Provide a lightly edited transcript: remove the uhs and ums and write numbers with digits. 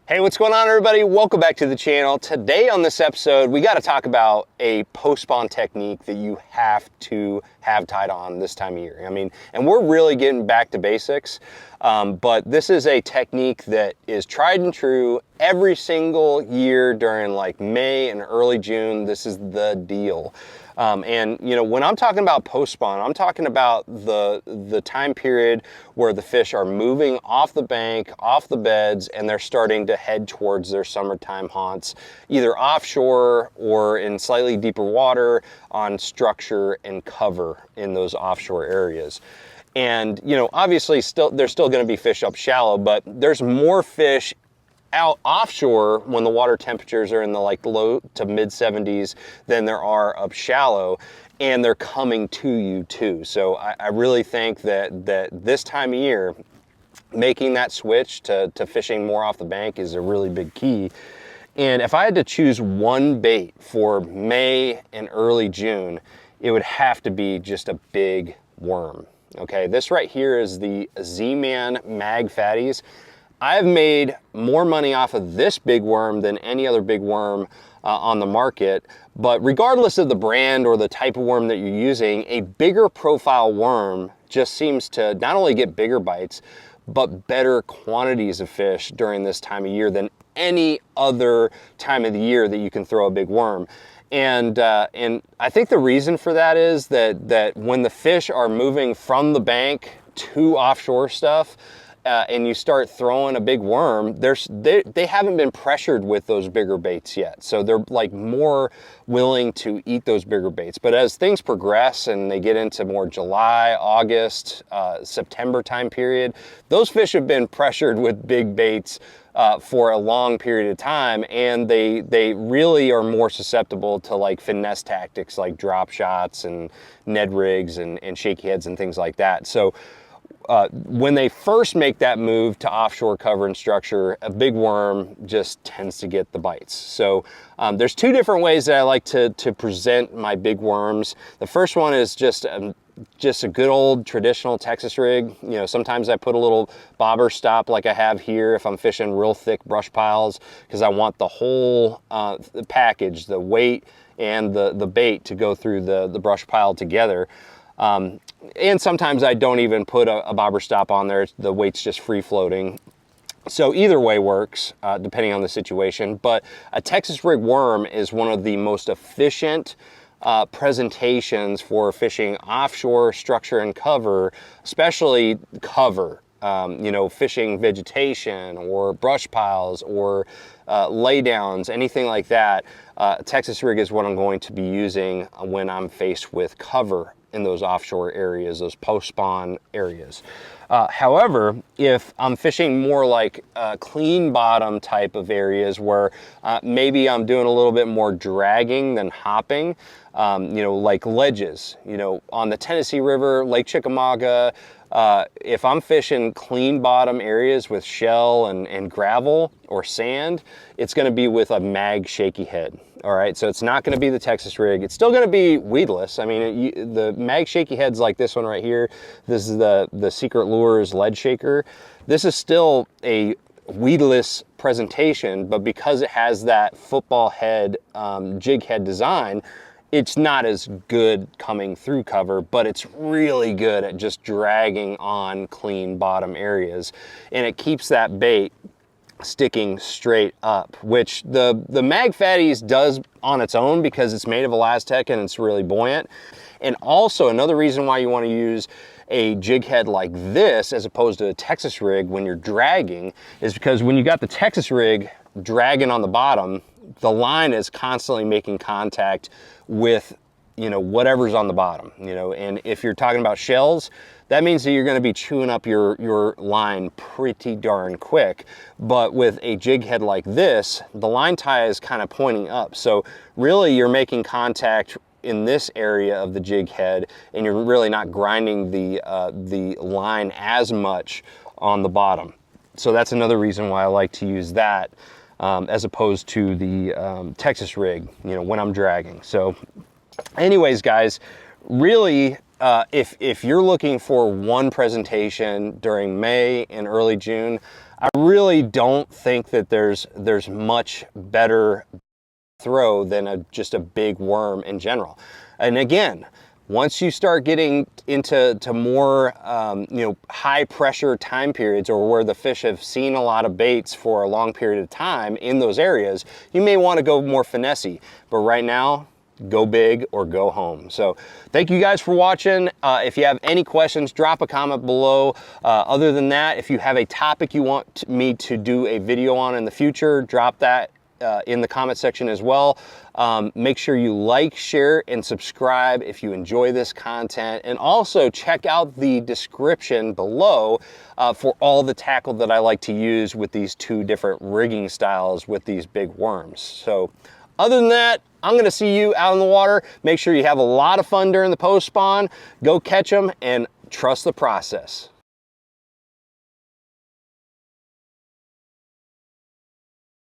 Hey, what's going on, everybody? Welcome back to the channel. Today on this episode, we got to talk about a post-spawn technique that you have to have tied on this time of year. I mean, and we're really getting back to basics, but this is a technique that is tried and true every single year during like May and early June. This is the deal. And you know, when I'm talking about post-spawn, I'm talking about the time period where the fish are moving off the bank, off the beds, and they're starting to head towards their summertime haunts, either offshore or in slightly deeper water on structure and cover in those offshore areas. And you know, obviously there's still going to be fish up shallow, but there's more fish out offshore when the water temperatures are in the like low to mid 70s than there are up shallow, and they're coming to you too. So I really think that this time of year, making that switch to fishing more off the bank is a really big key. And if I had to choose one bait for May and early June, it would have to be just a big worm. Okay, this right here is the Z-Man Mag Fatties. I've made more money off of this big worm than any other big worm on the market, but regardless of the brand or the type of worm that you're using, a bigger profile worm just seems to not only get bigger bites, but better quantities of fish during this time of year than any other time of the year that you can throw a big worm. And I think the reason for that is that when the fish are moving from the bank to offshore stuff, and you start throwing a big worm, they haven't been pressured with those bigger baits yet. So they're like more willing to eat those bigger baits. But as things progress and they get into more July, August, September time period, those fish have been pressured with big baits for a long period of time, and they really are more susceptible to like finesse tactics like drop shots and Ned rigs and shaky heads and things like that. So when they first make that move to offshore cover and structure, a big worm just tends to get the bites. So there's two different ways that I like to present my big worms. The first one is just a good old traditional Texas rig. You know, sometimes I put a little bobber stop like I have here if I'm fishing real thick brush piles, because I want the whole package, the weight and the bait, to go through the brush pile together. And sometimes I don't even put a bobber stop on there. The weight's just free floating. So either way works, depending on the situation. But a Texas rig worm is one of the most efficient presentations for fishing offshore structure and cover, especially cover. You know, fishing vegetation or brush piles or laydowns, anything like that. Texas rig is what I'm going to be using when I'm faced with cover in those offshore areas, those post-spawn areas. However, if I'm fishing more like clean bottom type of areas where maybe I'm doing a little bit more dragging than hopping, you know, like ledges, you know, on the Tennessee River, Lake Chickamauga, if I'm fishing clean bottom areas with shell and gravel or sand, it's going to be with a mag shaky head. All right, so it's not going to be the Texas rig. It's still going to be weedless. I mean, the mag shaky heads like this one right here, this is the Secret Lures lead shaker. This is still a weedless presentation, but because it has that football head, jig head design, it's not as good coming through cover, but it's really good at just dragging on clean bottom areas. And it keeps that bait sticking straight up, which the Mag Fatties does on its own because it's made of Elastec and it's really buoyant. And also another reason why you want to use a jig head like this as opposed to a Texas rig when you're dragging is because when you got the Texas rig dragging on the bottom, the line is constantly making contact with, you know, whatever's on the bottom, you know. And if you're talking about shells, that means that you're going to be chewing up your line pretty darn quick. But with a jig head like this, the line tie is kind of pointing up. So really you're making contact in this area of the jig head, and you're really not grinding the line as much on the bottom. So that's another reason why I like to use that as opposed to the Texas rig, you know, when I'm dragging. So anyways, guys, really, if you're looking for one presentation during May and early June, I really don't think that there's much better throw than just a big worm in general. And again, once you start getting into more you know, high pressure time periods, or where the fish have seen a lot of baits for a long period of time in those areas, you may want to go more finessey. But right now, go big or go home. So thank you guys for watching. If you have any questions, drop a comment below. Other than that, if you have a topic you want me to do a video on in the future, drop that in the comment section as well. Make sure you like, share, and subscribe if you enjoy this content. And also check out the description below for all the tackle that I like to use with these two different rigging styles with these big worms. So other than that, I'm gonna see you out in the water. Make sure you have a lot of fun during the post spawn. Go catch them and trust the process.